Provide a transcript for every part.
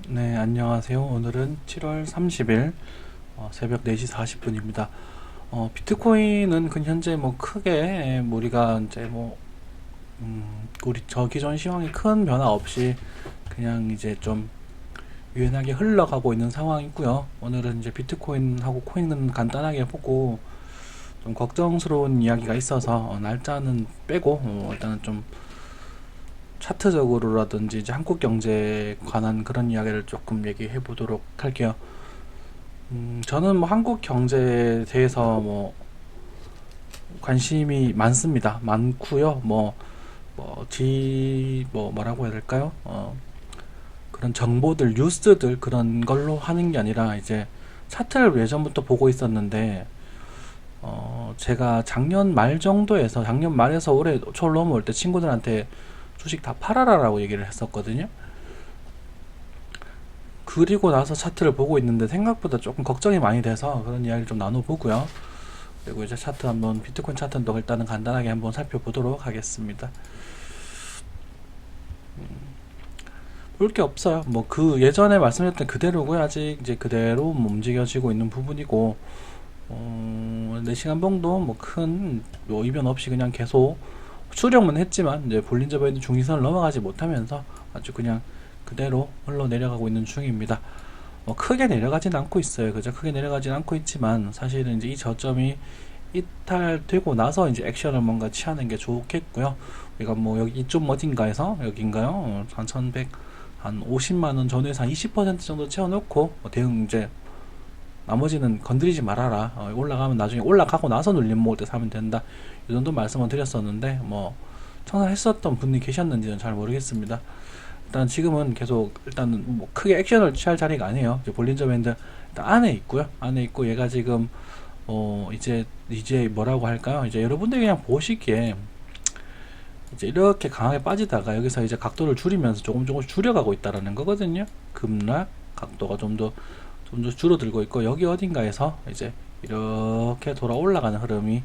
네, 안녕하세요. 오늘은 7월 30일 새벽 4시 40분입니다. 비트코인은 현재 뭐 크게 우리가 이제 우리 저 기존 시황에 큰 변화 없이 그냥 이제 좀 유연하게 흘러가고 있는 상황이고요. 오늘은 이제 비트코인하고 코인은 간단하게 보고 좀 걱정스러운 이야기가 있어서 날짜는 빼고 일단은 좀 차트적으로라든지 이제 한국 경제에 관한 그런 이야기를 조금 얘기해 보도록 할게요. 저는 뭐 한국 경제에 대해서 뭐 관심이 많습니다. 많고요. 뭐라고 해야 될까요? 그런 정보들, 뉴스들 그런 걸로 하는 게 아니라 이제 차트를 예전부터 보고 있었는데 제가 작년 말 정도에서 작년 말에서 올해 초 넘어올 때 친구들한테 주식 다 팔아라라고 얘기를 했었거든요. 그리고 나서 차트를 보고 있는데 생각보다 조금 걱정이 많이 돼서 그런 이야기를 좀 나눠보고요. 그리고 이제 차트 한번 비트코인 차트도 일단은 간단하게 한번 살펴보도록 하겠습니다. 볼 게 없어요. 뭐 그 예전에 말씀드렸던 그대로고요. 아직 이제 그대로 움직여지고 있는 부분이고 4시간 봉도 뭐 큰 이변 없이 그냥 계속 수령은 했지만 이제 볼린저 밴드 중위선을 넘어가지 못하면서 아주 그냥 그대로 흘러내려가고 있는 중입니다. 크게 내려가진 않고 있어요. 그죠? 크게 내려가진 않고 있지만 사실은 이제 이 저점이 이탈되고 나서 이제 액션을 뭔가 취하는 게 좋겠고요. 우리가 뭐 여기 이쪽 어딘가에서 여긴가요? 한 1100, 한 50만 원 전후에서 한 20% 정도 채워놓고 대응 이제 나머지는 건드리지 말아라. 올라가면 나중에 올라가고 나서 눌림 먹을 때 사면 된다. 이 정도 말씀을 드렸었는데 뭐 청산했었던 분이 계셨는지는 잘 모르겠습니다. 일단 지금은 계속 일단 뭐 크게 액션을 취할 자리가 아니에요. 이제 볼린저 밴드 일단 안에 있고요. 안에 있고 얘가 지금 이제 뭐라고 할까요? 이제 여러분들이 그냥 보시기에 이제 이렇게 강하게 빠지다가 여기서 이제 각도를 줄이면서 조금씩 줄여가고 있다라는 거거든요. 급락 각도가 좀 더 줄어들고 있고 여기 어딘가에서 이제 이렇게 돌아 올라가는 흐름이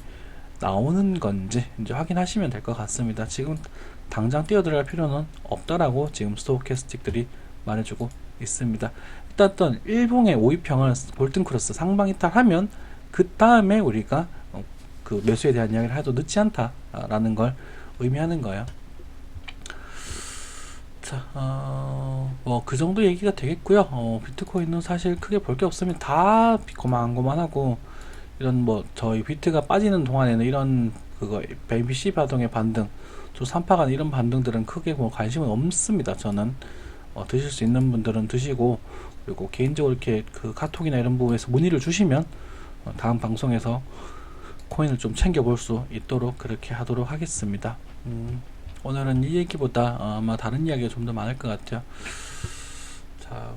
나오는 건지 이제 확인하시면 될 것 같습니다. 지금 당장 뛰어들어갈 필요는 없다라고 지금 스토캐스틱들이 말해주고 있습니다. 일단 일봉의 5위평을 골든 크로스 상방 이탈하면 그 다음에 우리가 그 매수에 대한 이야기를 해도 늦지 않다라는 걸 의미하는 거예요. 자, 뭐 그 정도 얘기가 되겠고요. 비트코인은 사실 크게 볼 게 없으면 다 고만고만하고 이런 뭐 저희 비트가 빠지는 동안에는 이런 그거 ABC 파동의 반등, 저 3파간 이런 반등들은 크게 뭐 관심은 없습니다. 저는 드실 수 있는 분들은 드시고 그리고 개인적으로 이렇게 그 카톡이나 이런 부분에서 문의를 주시면 다음 방송에서 코인을 좀 챙겨볼 수 있도록 그렇게 하도록 하겠습니다. 오늘은 이 얘기보다 아마 다른 이야기가 좀 더 많을 것 같아요. 자,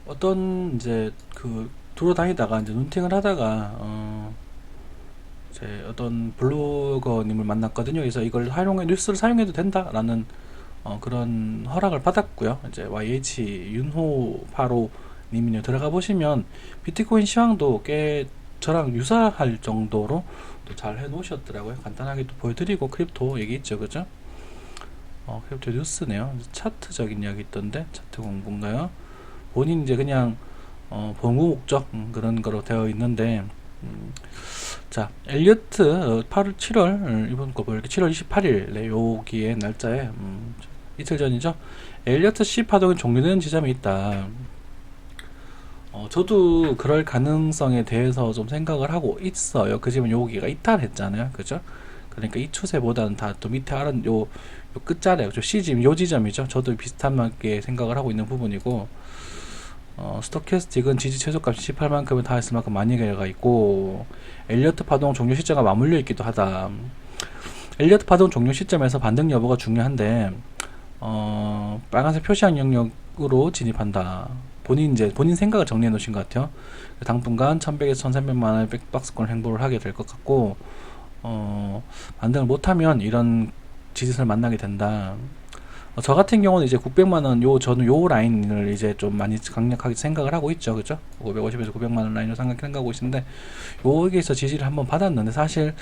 어떤 이제 그 돌아다니다가 이제 눈팅을 하다가 제 어떤 블로거님을 만났거든요. 그래서 이걸 뉴스를 사용해도 된다라는 그런 허락을 받았고요. 이제 YH 윤호파로 님이 들어가 보시면 비트코인 시황도 꽤 저랑 유사할 정도로 또 잘 해놓으셨더라고요. 간단하게 또 보여드리고 크립토 얘기 있죠, 그죠? 크립토 뉴스네요. 차트적인 이야기 있던데 차트 공부인가요? 본인 이제 그냥 보무 목적 그런 거로 되어 있는데 자 엘리어트 8월 7월 이번 거 볼게 7월 28일 여기에 날짜에 이틀 전이죠. 엘리어트 C 파동이 종료되는 지점이 있다. 저도 그럴 가능성에 대해서 좀 생각을 하고 있어요. 그지만 여기가 이탈했잖아요, 그죠? 그러니까 이 추세보다는 다 또 밑에 요 끝자리에 C지점 요 지점이죠. 저도 비슷하게 생각을 하고 있는 부분이고 스토캐스틱은 지지 최저값이 18만큼을 다 했을 만큼 많이 내려가 있고 엘리어트 파동 종료 시점과 맞물려 있기도 하다. 엘리어트 파동 종료 시점에서 반등 여부가 중요한데 빨간색 표시한 영역으로 진입한다. 본인 생각을 정리해 놓으신 것 같아요. 당분간 1100에서 1300만원의 백박스권 행보를 하게 될 것 같고 반등을 못하면 이런 지지선을 만나게 된다. 저 같은 경우는 이제 900만원 저는 요 라인을 이제 좀 많이 강력하게 생각을 하고 있죠. 그죠? 550에서 900만원 라인을 생각하고 있는데 여기에서 지지를 한번 받았는데 사실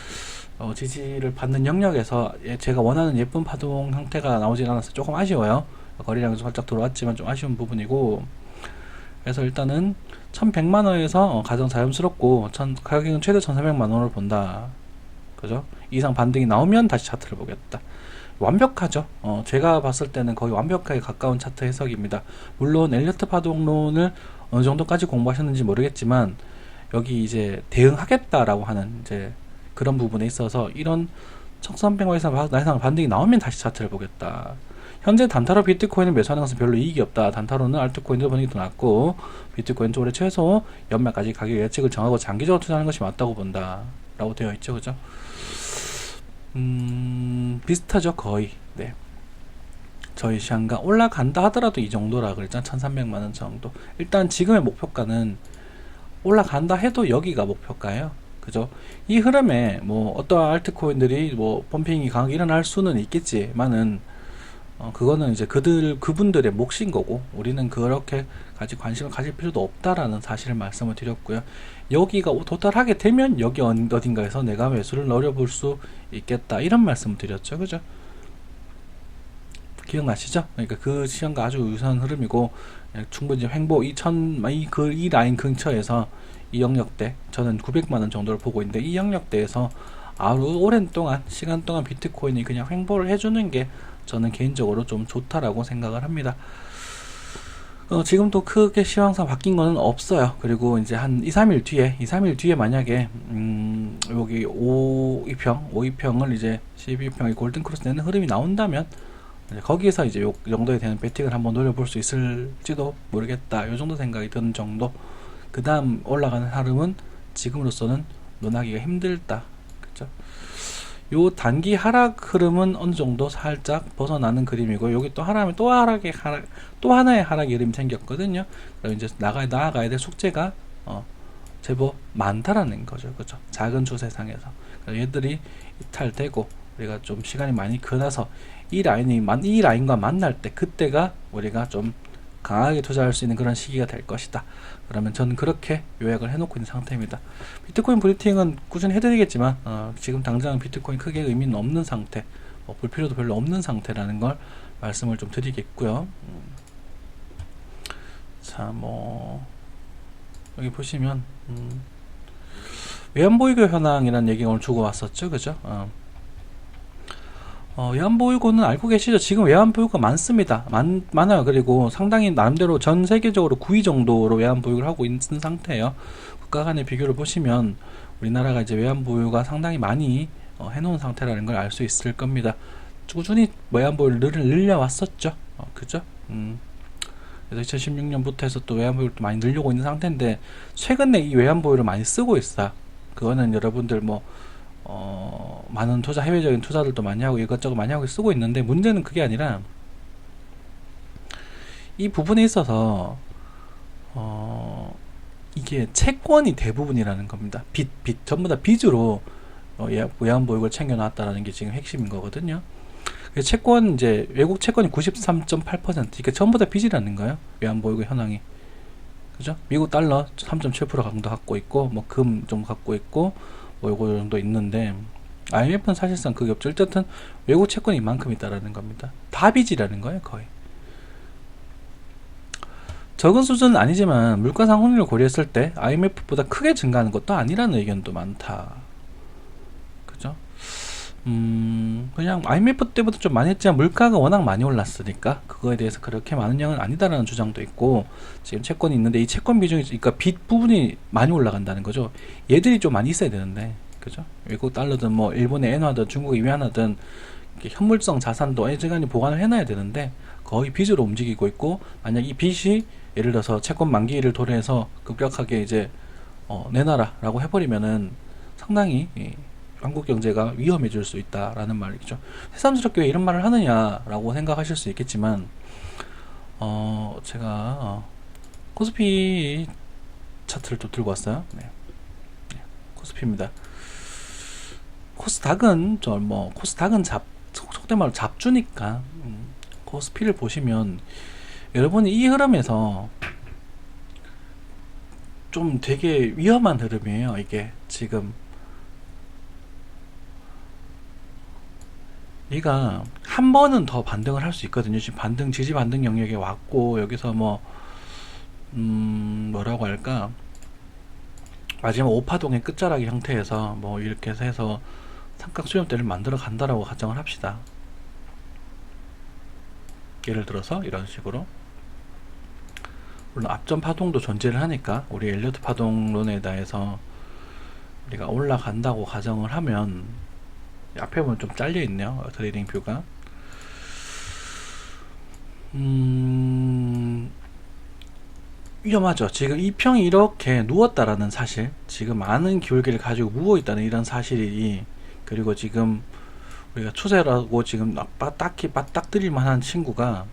지지를 받는 영역에서 제가 원하는 예쁜 파동 형태가 나오질 않아서 조금 아쉬워요. 거래량이 좀 살짝 들어왔지만 좀 아쉬운 부분이고, 그래서 일단은 1100만원에서 가장 자연스럽고 가격은 최대 1400만원을 본다. 그죠? 이상 반등이 나오면 다시 차트를 보겠다. 완벽하죠. 제가 봤을 때는 거의 완벽하게 가까운 차트 해석입니다. 물론 엘리어트 파동론을 어느 정도까지 공부하셨는지 모르겠지만, 여기 이제 대응하겠다라고 하는 이제 그런 부분에 있어서 이런 1300만 이상 반등이 나오면 다시 차트를 보겠다. 현재 단타로 비트코인을 매수하는 것은 별로 이익이 없다. 단타로는 알트코인들 분위기 더 낮고 비트코인 쪽으로 최소 연말까지 가격 예측을 정하고 장기적으로 투자하는 것이 맞다고 본다 라고 되어 있죠. 그죠? 비슷하죠. 거의. 네. 저희 시장가 올라간다 하더라도 이 정도라 그랬잖아. 1300만원 정도. 일단 지금의 목표가는 올라간다 해도 여기가 목표가예요. 그죠? 이 흐름에 뭐 어떠한 알트코인들이 뭐 펌핑이 강하게 일어날 수는 있겠지만은 그거는 이제 그분들의 몫인 거고, 우리는 그렇게까지 관심을 가질 필요도 없다라는 사실을 말씀을 드렸고요. 여기가 도달하게 되면 여기 어딘가에서 내가 매수를 노려볼 수 있겠다, 이런 말씀을 드렸죠. 그죠? 기억나시죠? 그러니까 그 시장과 아주 유사한 흐름이고, 충분히 횡보 이 라인 근처에서 이 영역대, 저는 900만원 정도를 보고 있는데, 이 영역대에서 아주 오랜 시간 동안 비트코인이 그냥 횡보를 해주는 게 저는 개인적으로 좀 좋다라고 생각을 합니다. 지금도 크게 시황상 바뀐 거는 없어요. 그리고 이제 한 2, 3일 뒤에 만약에 여기 5위평을 이제 12평의 골든크로스 내는 흐름이 나온다면, 거기에서 이제 요 정도에 대한 배팅을 한번 노려볼 수 있을지도 모르겠다, 요 정도 생각이 드는 정도. 그 다음 올라가는 흐름은 지금으로서는 논하기가 힘들다. 그쵸? 요 단기 하락 흐름은 어느 정도 살짝 벗어나는 그림이고, 여기 또 하락하면 또 하나의 하락의 흐름이 생겼거든요. 그럼 이제 나아가야 될 숙제가 제법 많다라는 거죠. 그죠? 작은 추세상에서 얘들이 이탈되고 우리가 좀 시간이 많이 지나서 이 라인과 만날 때, 그때가 우리가 좀 강하게 투자할 수 있는 그런 시기가 될 것이다. 그러면 저는 그렇게 요약을 해놓고 있는 상태입니다. 비트코인 브리핑은 꾸준히 해드리겠지만, 지금 당장 비트코인 크게 의미는 없는 상태, 볼 필요도 별로 없는 상태라는 걸 말씀을 좀 드리겠고요. 자, 뭐 여기 보시면 외환보유고 현황이라는 얘기 오늘 주고 왔었죠. 그죠? 외환보유고는 알고 계시죠? 지금 외환보유고가 많습니다. 많아요. 그리고 상당히 나름대로 전 세계적으로 9위 정도로 외환보유를 하고 있는 상태예요. 국가 간의 비교를 보시면 우리나라가 이제 외환보유가 상당히 많이 해놓은 상태라는 걸 알 수 있을 겁니다. 꾸준히 외환보유를 늘려왔었죠. 그죠? 그래서 2016년부터 해서 또 외환보유를 많이 늘려고 있는 상태인데, 최근에 이 외환보유를 많이 쓰고 있어요. 그거는 여러분들 많은 해외적인 투자들도 많이 하고 이것저것 많이 하고 쓰고 있는데, 문제는 그게 아니라 이 부분에 있어서 이게 채권이 대부분이라는 겁니다. 전부 다 빚으로 외환보유고를 챙겨놨다라는 게 지금 핵심인 거거든요. 채권, 이제 외국 채권이 93.8%, 그러니까 전부 다 빚이라는 거예요. 외환보유고 현황이. 그죠? 미국 달러 3.7% 정도 갖고 있고, 뭐 금 좀 갖고 있고, 뭐 요거 정도 있는데, IMF는 사실상 그게 없죠. 어쨌든 외국 채권이 이만큼 있다라는 겁니다. 다 빚이라는 거예요, 거의. 적은 수준은 아니지만 물가상 확률을 고려했을 때 IMF보다 크게 증가하는 것도 아니라는 의견도 많다. 그죠? 그냥 IMF 때보다 좀 많이 했지만 물가가 워낙 많이 올랐으니까 그거에 대해서 그렇게 많은 양은 아니다라는 주장도 있고, 지금 채권이 있는데 이 채권 비중이, 그러니까 빚 부분이 많이 올라간다는 거죠. 얘들이 좀 많이 있어야 되는데, 그죠? 외국 달러든 뭐 일본의 엔화든 중국의 위안화든 현물성 자산도 애지간히 보관을 해놔야 되는데 거의 빚으로 움직이고 있고, 만약 이 빚이 예를 들어서 채권 만기를 도래해서 급격하게 이제 내놔라라고 해버리면은 상당히 한국 경제가 위험해질 수 있다라는 말이죠. 새삼스럽게 왜 이런 말을 하느냐라고 생각하실 수 있겠지만, 제가 코스피 차트를 또 들고 왔어요. 네. 코스피입니다. 코스닥은 코스닥은 속된 말로 잡주니까, 코스피를 보시면 여러분이 이 흐름에서 좀 되게 위험한 흐름이에요. 이게 지금 얘가 한 번은 더 반등을 할 수 있거든요. 지금 반등, 지지 반등 영역에 왔고, 여기서 뭐, 뭐라고 할까? 마지막 5파동의 끝자락의 형태에서 뭐 이렇게 해서 삼각 수렴대를 만들어 간다라고 가정을 합시다. 예를 들어서 이런 식으로. 물론 앞전 파동도 존재를 하니까 우리 엘리어트 파동론에 대해서 우리가 올라간다고 가정을 하면, 앞에 보면 좀 잘려 있네요. 트레이딩 뷰가. 위험하죠. 지금 이 평이 이렇게 누웠다라는 사실, 지금 많은 기울기를 가지고 누워 있다는 이런 사실이, 그리고 지금 우리가 추세라고 지금 딱히 맞닥뜨릴 만한 친구가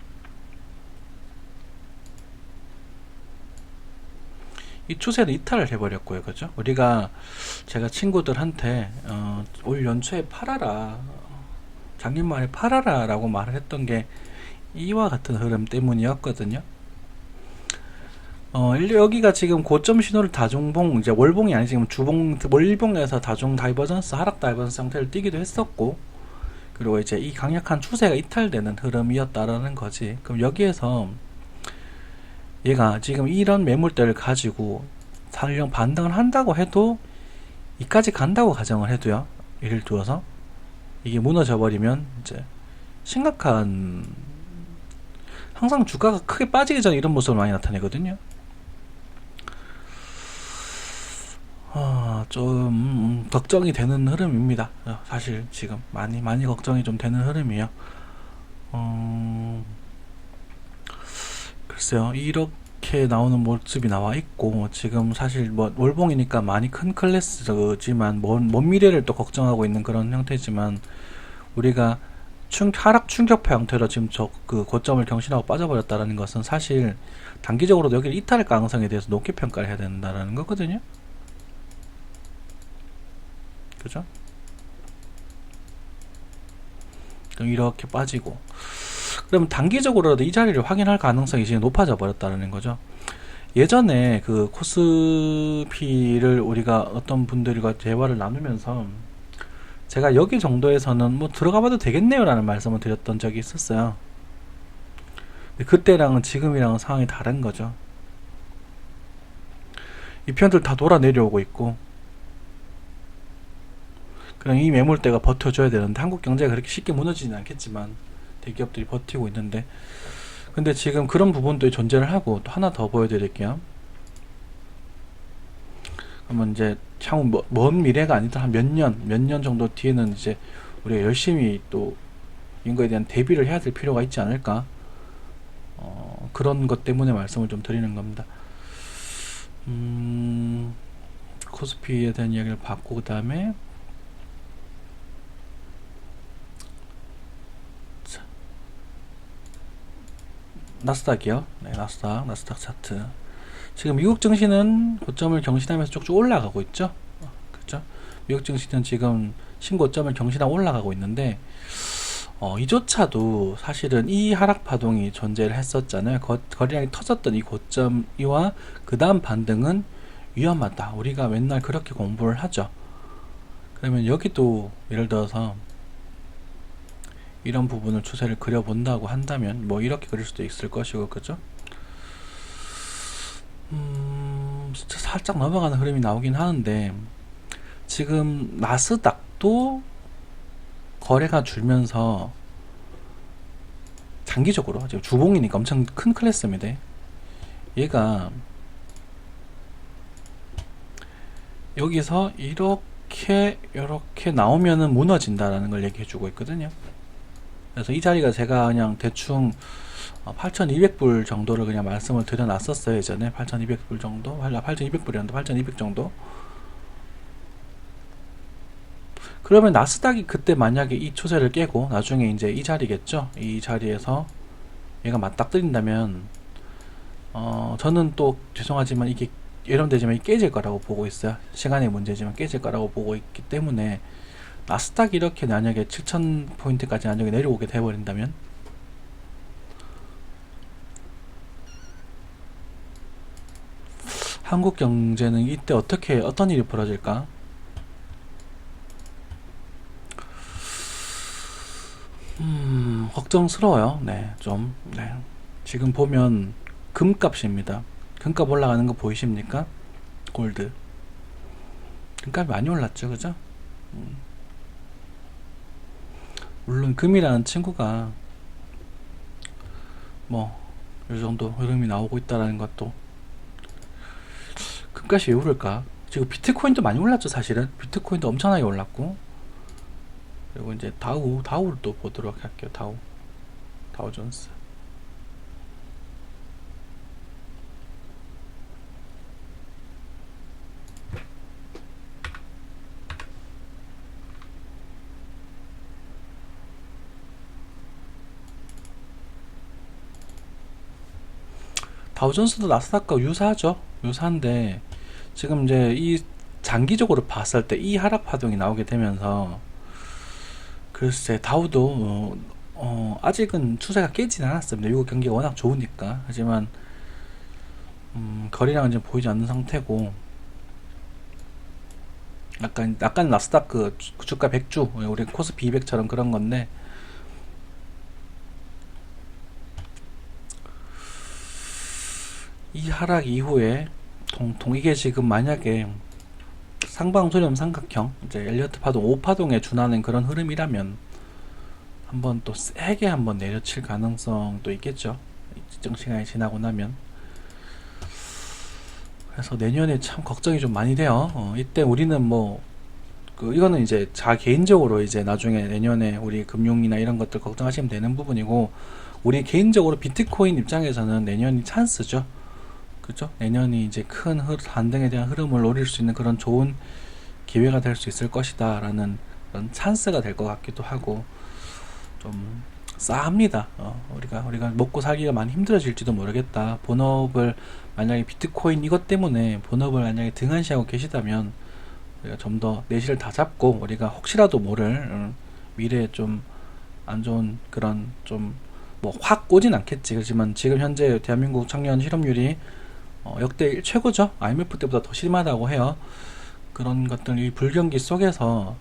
이 추세를 이탈을 해버렸고요. 그죠? 우리가, 제가 친구들한테 올 연초에 팔아라, 작년 말에 팔아라 라고 말을 했던 게 이와 같은 흐름 때문이었거든요. 여기가 지금 고점 신호를 다중봉, 이제 월봉이 아니 지금 주봉, 월봉에서 다중 다이버전스, 하락 다이버전스 형태를 띠기도 했었고, 그리고 이제 이 강력한 추세가 이탈되는 흐름이었다라는 거지. 그럼 여기에서 얘가 지금 이런 매물대를 가지고 설령 반등을 한다고 해도, 이까지 간다고 가정을 해도요, 예를 들어서 이게 무너져 버리면 이제 심각한, 항상 주가가 크게 빠지기 전에 이런 모습을 많이 나타내거든요. 좀 걱정이 되는 흐름입니다. 사실 지금 많이 걱정이 좀 되는 흐름이에요. 글쎄요, 이렇게 나오는 모습이 나와 있고, 지금 사실 뭐 월봉이니까 많이 큰 클래스지만 먼 미래를 또 걱정하고 있는 그런 형태지만, 우리가 하락 충격파 형태로 지금 그 고점을 경신하고 빠져버렸다는 것은 사실 단기적으로도 여기를 이탈할 가능성에 대해서 높게 평가를 해야 된다는 거거든요. 그죠? 그럼 이렇게 빠지고, 그러면 단기적으로라도 이 자리를 확인할 가능성이 지금 높아져 버렸다는 거죠. 예전에 그 코스피를 우리가 어떤 분들과 대화를 나누면서 제가 여기 정도에서는 뭐 들어가 봐도 되겠네요 라는 말씀을 드렸던 적이 있었어요. 근데 그때랑은 지금이랑은 상황이 다른 거죠. 이 편들 다 돌아 내려오고 있고, 그냥 이 매물대가 버텨줘야 되는데, 한국 경제가 그렇게 쉽게 무너지진 않겠지만 대기업들이 버티고 있는데, 근데 지금 그런 부분도 존재를 하고, 또 하나 더 보여드릴게요. 그러면 이제 향후 먼 미래가 아니다 한 몇 년 정도 뒤에는 이제 우리가 열심히 또 이런 거에 대한 대비를 해야 될 필요가 있지 않을까, 그런 것 때문에 말씀을 좀 드리는 겁니다. 코스피에 대한 이야기를 받고, 그 다음에 나스닥이요. 네, 나스닥 차트. 지금 미국 증시는 고점을 경신하면서 쭉쭉 올라가고 있죠. 그렇죠? 미국 증시는 지금 신고점을 경신하고 올라가고 있는데, 이조차도 사실은 이 하락 파동이 존재를 했었잖아요. 거래량이 터졌던 이 고점이와 그 다음 반등은 위험하다. 우리가 맨날 그렇게 공부를 하죠. 그러면 여기도 예를 들어서 이런 부분을 추세를 그려본다고 한다면 뭐 이렇게 그릴 수도 있을 것이고, 그죠? 살짝 넘어가는 흐름이 나오긴 하는데, 지금 나스닥도 거래가 줄면서 장기적으로, 지금 주봉이니까 엄청 큰 클래스입니다. 얘가 여기서 이렇게 나오면은 무너진다라는 걸 얘기해 주고 있거든요. 그래서 이 자리가 제가 그냥 대충 8,200불 정도를 그냥 말씀을 드려놨었어요. 예전에 8,200불 정도, 8,200불이었는데 8,200 정도. 그러면 나스닥이 그때 만약에 이 추세를 깨고 나중에 이제 이 자리겠죠. 이 자리에서 얘가 맞닥뜨린다면, 저는 또 죄송하지만 이게 예론되지만 이게 깨질 거라고 보고 있어요. 시간의 문제지만 깨질 거라고 보고 있기 때문에, 나스닥이 이렇게 만약에 7,000포인트까지 만약에 내려오게 돼버린다면, 한국 경제는 이때 어떤 일이 벌어질까? 걱정스러워요. 네, 좀, 네. 지금 보면 금값입니다. 금값 올라가는 거 보이십니까? 골드. 금값이 많이 올랐죠, 그죠? 물론 금이라는 친구가 뭐, 이 정도 흐름이 나오고 있다는 것도 금값이 왜 오를까? 지금 비트코인도 많이 올랐죠, 사실은. 비트코인도 엄청나게 올랐고. 그리고 이제 다우를 또 보도록 할게요. 다우존스. 다우존스도 나스닥과 유사하죠. 유사한데 지금 이제 이 장기적으로 봤을 때 이 하락 파동이 나오게 되면서 글쎄 다우도 아직은 추세가 깨지는 않았습니다. 미국 경기가 워낙 좋으니까. 하지만 거래량은 지금 보이지 않는 상태고, 약간 나스닥 그 주가 100주 우리 코스피 200처럼 그런 건데, 이 하락 이후에 이게 지금 만약에 상방소렴 삼각형, 이제 엘리어트 파동 5파동에 준하는 그런 흐름이라면 한번 또 세게 한번 내려칠 가능성도 있겠죠. 일정 시간이 지나고 나면. 그래서 내년에 참 걱정이 좀 많이 돼요. 이때 우리는 뭐 이거는 이제 개인적으로 이제 나중에 내년에 우리 금융이나 이런 것들 걱정하시면 되는 부분이고, 우리 개인적으로 비트코인 입장에서는 내년이 찬스죠. 그죠? 내년이 이제 큰 반등에 대한 흐름을 노릴 수 있는 그런 좋은 기회가 될 수 있을 것이다 라는 그런 찬스가 될 것 같기도 하고, 좀 싸합니다. 우리가 먹고 살기가 많이 힘들어질지도 모르겠다. 본업을 만약에 비트코인 이것 때문에 본업을 만약에 등한시하고 계시다면 우리가 좀 더 내실을 다 잡고, 우리가 혹시라도 모를 미래에 좀 안 좋은 그런 좀 뭐 확 오진 않겠지. 그렇지만 지금 현재 대한민국 청년 실업률이 역대 최고죠. IMF 때보다 더 심하다고 해요. 그런 것들이 불경기 속에서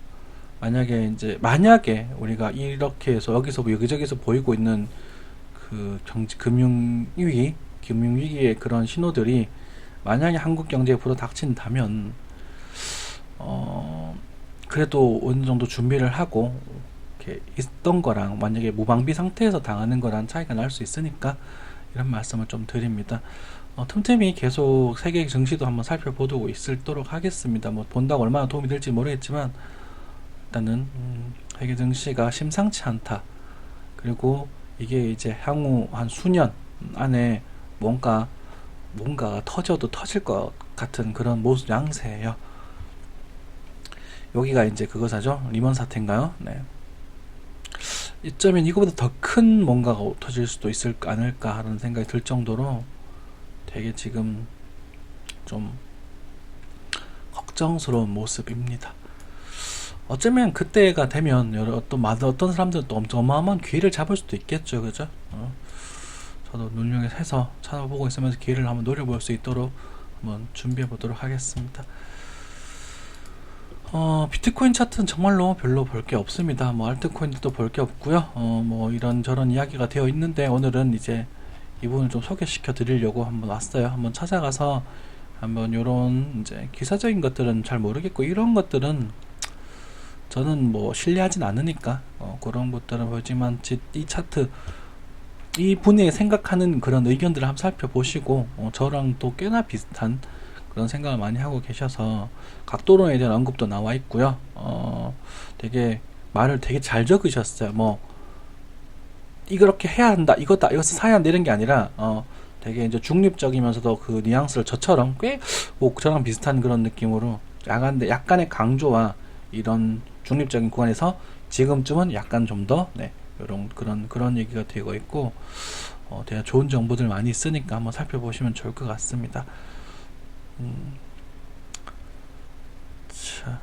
만약에 우리가 이렇게 해서 여기서 여기저기서 보이고 있는 그 금융위기의 그런 신호들이 만약에 한국 경제에 불어닥친다면, 그래도 어느 정도 준비를 하고 이렇게 있던 거랑 만약에 무방비 상태에서 당하는 거랑 차이가 날 수 있으니까 이런 말씀을 좀 드립니다. 틈틈이 계속 세계 증시도 한번 살펴보고 있도록 하겠습니다. 뭐 본다고 얼마나 도움이 될지 모르겠지만 일단은 세계 증시가 심상치 않다. 그리고 이게 이제 향후 한 수년 안에 뭔가 터져도 터질 것 같은 그런 모습 양세예요. 여기가 이제 그거사죠. 리먼 사태인가요? 네. 이점은 이거보다 더 큰 뭔가가 터질 수도 있을 않을까 하는 생각이 들 정도로 되게 지금 좀 걱정스러운 모습입니다. 어쩌면 그때가 되면 어떤 사람들은 또 엄청 어마어마한 기회를 잡을 수도 있겠죠, 그죠? 저도 눈여겨서 찾아보고 있으면서 기회를 한번 노려볼 수 있도록 한번 준비해 보도록 하겠습니다. 비트코인 차트는 정말로 별로 볼 게 없습니다. 뭐 알트코인도 볼 게 없고요. 뭐 이런저런 이야기가 되어 있는데 오늘은 이제 이 부분을 좀 소개시켜 드리려고 한번 왔어요. 한번 찾아가서 한번 요런 이제 기사적인 것들은 잘 모르겠고, 이런 것들은 저는 뭐 신뢰하진 않으니까 그런 것들은 보지만 이 차트 이 분이 생각하는 그런 의견들을 한번 살펴보시고, 저랑 또 꽤나 비슷한 그런 생각을 많이 하고 계셔서 각도론에 대한 언급도 나와 있고요. 되게 말을 되게 잘 적으셨어요. 뭐 이렇게 해야 한다, 이것도 사야 한다 이런 게 아니라 되게 이제 중립적이면서도 그 뉘앙스를 저처럼 꽤 저랑 비슷한 그런 느낌으로 약간의 강조와 이런 중립적인 구간에서 지금쯤은 약간 좀 더 이런 그런 얘기가 되고 있고, 되게 좋은 정보들 많이 있으니까 한번 살펴보시면 좋을 것 같습니다. 자,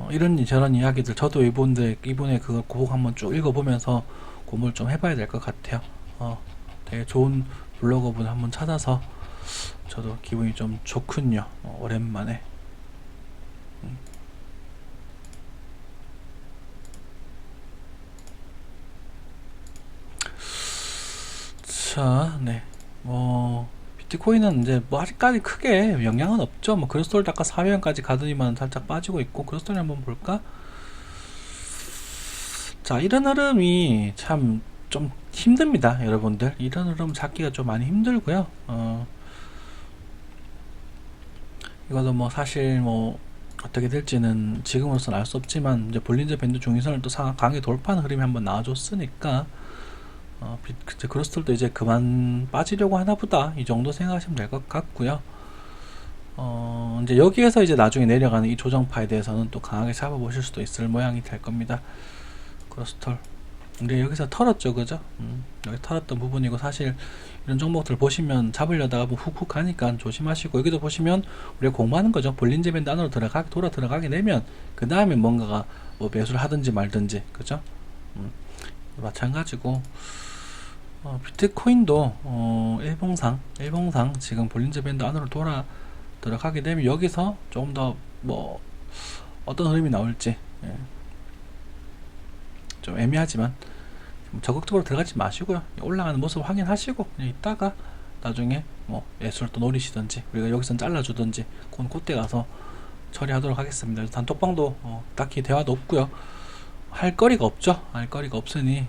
이런저런 이야기들 저도 이번에 그거 꼭 한번 쭉 읽어보면서 공부를 좀 해봐야 될 것 같아요. 되게 좋은 블로거분 한번 찾아서 저도 기분이 좀 좋군요. 오랜만에. 자, 네. 비트코인은 이제 뭐 아직까지 크게 영향은 없죠. 뭐 그로스톨드 아까 400원까지 가더니만 살짝 빠지고 있고, 그로스톨드 한번 볼까? 자, 이런 흐름이 참 좀 힘듭니다, 여러분들. 이런 흐름 잡기가 좀 많이 힘들고요. 이것도 뭐 사실 뭐 어떻게 될지는 지금으로서는 알 수 없지만, 이제 볼린저 밴드 중위선을 또 강하게 돌파하는 흐름이 한번 나와줬으니까 그로스톨도 이제 그만 빠지려고 하나 보다, 이 정도 생각하시면 될 것 같고요. 이제 여기에서 이제 나중에 내려가는 이 조정파에 대해서는 또 강하게 잡아보실 수도 있을 모양이 될 겁니다. 그로스톨 근데 여기서 털었죠, 그죠? 여기 털었던 부분이고, 사실 이런 종목들 보시면 잡으려다가 뭐 훅훅 가니까 조심하시고, 여기도 보시면 우리가 공부하는 거죠. 볼린저 밴드 안으로 돌아 들어가게 되면 그 다음에 뭔가가 뭐 매수를 하든지 말든지, 그죠? 마찬가지고 비트코인도 일봉상 지금 볼린저 밴드 안으로 들어가게 되면 여기서 조금 더 뭐 어떤 흐름이 나올지, 예, 좀 애매하지만 적극적으로 들어가지 마시고요. 올라가는 모습 확인하시고 그냥 있다가 나중에 뭐 매수를 또 노리시든지, 우리가 여기선 잘라주든지, 그때 가서 처리하도록 하겠습니다. 단톡방도 딱히 대화도 없고요. 할 거리가 없죠. 할 거리가 없으니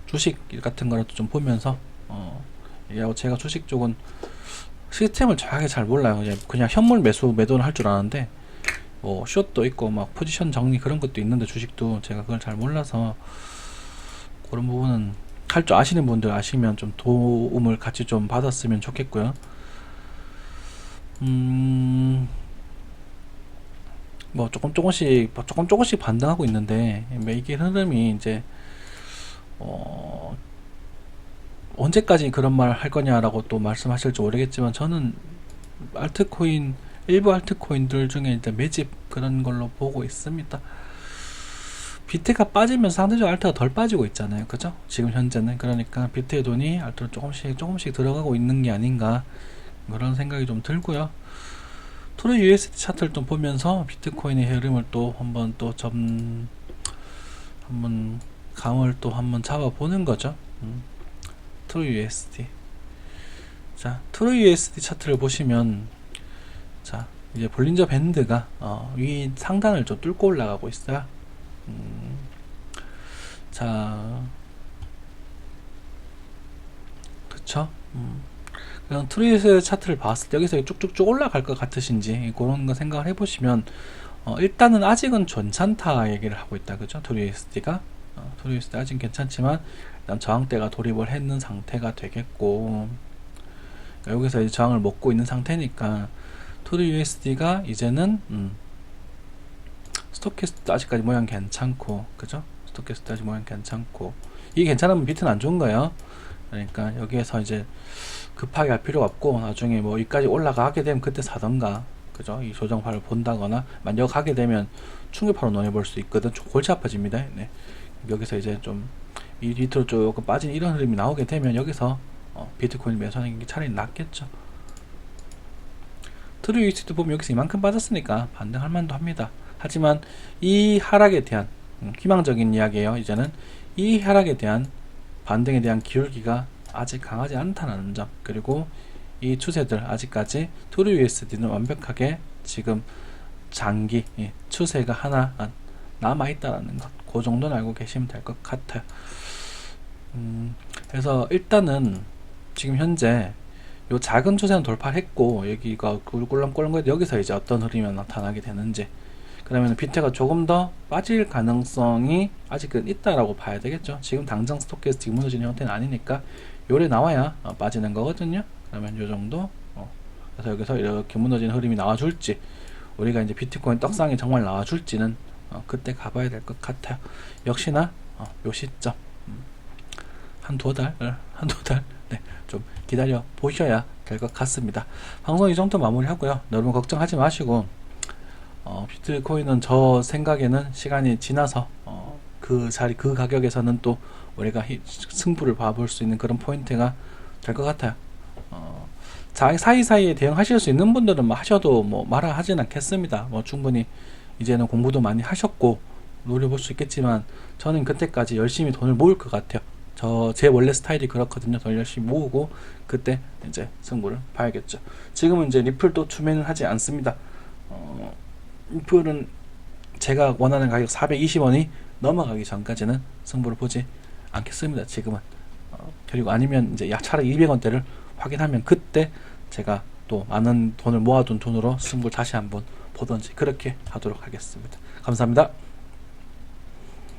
주식 같은 거라도 좀 보면서 제가 주식 쪽은 시스템을 정확하게 잘 몰라요. 그냥 현물 매도는 할 줄 아는데, 뭐 숏도 있고 막 포지션 정리 그런 것도 있는데, 주식도 제가 그걸 잘 몰라서 그런 부분은 할 줄 아시는 분들 아시면 좀 도움을 같이 좀 받았으면 좋겠고요. 뭐 조금씩 반등하고 있는데, 이게 흐름이 이제 언제까지 그런 말 할 거냐라고 또 말씀하실지 모르겠지만, 저는 일부 알트코인들 중에 일단 매집 그런 걸로 보고 있습니다. 비트가 빠지면서 상대적으로 알트가 덜 빠지고 있잖아요, 그죠? 지금 현재는. 그러니까 비트의 돈이 알트로 조금씩 들어가고 있는 게 아닌가, 그런 생각이 좀 들고요. 트루 USD 차트를 좀 보면서 비트코인의 흐름을 또 한번 감을 또 한번 잡아보는 거죠. 트루 USD. 자, 트루 USD 차트를 보시면, 자, 이제 볼린저 밴드가 위 상단을 좀 뚫고 올라가고 있어요. 자, 그쵸? 그냥 트루 USD 차트를 봤을 때 여기서 쭉쭉쭉 올라갈 것 같으신지, 그런 거 생각을 해보시면, 일단은 아직은 괜찮다 얘기를 하고 있다, 그죠? 트루 USD가 트루 USD 아직 괜찮지만 일단 저항대가 돌입을 했는 상태가 되겠고, 여기서 이제 저항을 먹고 있는 상태니까 트루 USD가 이제는 스토캐스트 아직까지 모양 괜찮고, 그죠? 스토캐스트 아직 모양 괜찮고, 이게 괜찮으면 비트는 안 좋은 거예요. 그러니까 여기에서 이제 급하게 할 필요가 없고, 나중에 뭐 여기까지 올라가게 되면 그때 사던가, 그죠? 이 조정파를 본다거나, 만약 가게 되면 충격파로 논해볼 수 있거든. 골치 아파집니다. 네. 여기서 이제 좀 이 밑으로 조금 빠진 이런 흐름이 나오게 되면 여기서 비트코인 매수하는 게 차라리 낫겠죠. 트루 USD 보면 여기서 이만큼 빠졌으니까 반등할 만도 합니다. 하지만 이 하락에 대한 희망적인 이야기예요. 이제는 이 하락에 대한 반등에 대한 기울기가 아직 강하지 않다는 점, 그리고 이 추세들 아직까지 트루 USD는 완벽하게 지금 장기 추세가 하나 남아있다라는 것, 그 정도는 알고 계시면 될 것 같아요. 그래서 일단은 지금 현재 요 작은 추세는 돌파를 했고, 여기가 꿀렁꿀렁 여기서 이제 어떤 흐름이 나타나게 되는지, 그러면 비트가 조금 더 빠질 가능성이 아직은 있다라고 봐야 되겠죠. 지금 당장 스토캐스틱 무너지는 형태는 아니니까 요래 나와야 빠지는 거거든요. 그러면 요 정도. 그래서 여기서 이렇게 무너지는 흐름이 나와줄지, 우리가 이제 비트코인 떡상이 정말 나와줄지는 그때 가봐야 될 것 같아요. 역시나 요 시점 한두 달 네, 좀 기다려 보셔야 될 것 같습니다. 방송 이 정도 마무리하고요. 여러분 걱정하지 마시고, 비트코인은 저 생각에는 시간이 지나서 그 가격에서는 또 우리가 승부를 봐볼 수 있는 그런 포인트가 될 것 같아요. 사이사이에 대응하실 수 있는 분들은 뭐 하셔도 뭐 말아 하진 않겠습니다. 뭐 충분히 이제는 공부도 많이 하셨고 노려볼 수 있겠지만, 저는 그때까지 열심히 돈을 모을 것 같아요. 제 원래 스타일이 그렇거든요. 더 열심히 모으고 그때 이제 승부를 봐야겠죠. 지금은 이제 리플도 추매는 하지 않습니다. 리플은 제가 원하는 가격 420원이 넘어가기 전까지는 승부를 보지 않겠습니다. 지금은. 그리고 아니면 이제 차라리 200원대를 확인하면 그때 제가 또 많은 돈을 모아둔 돈으로 승부를 다시 한번 보던지 그렇게 하도록 하겠습니다. 감사합니다.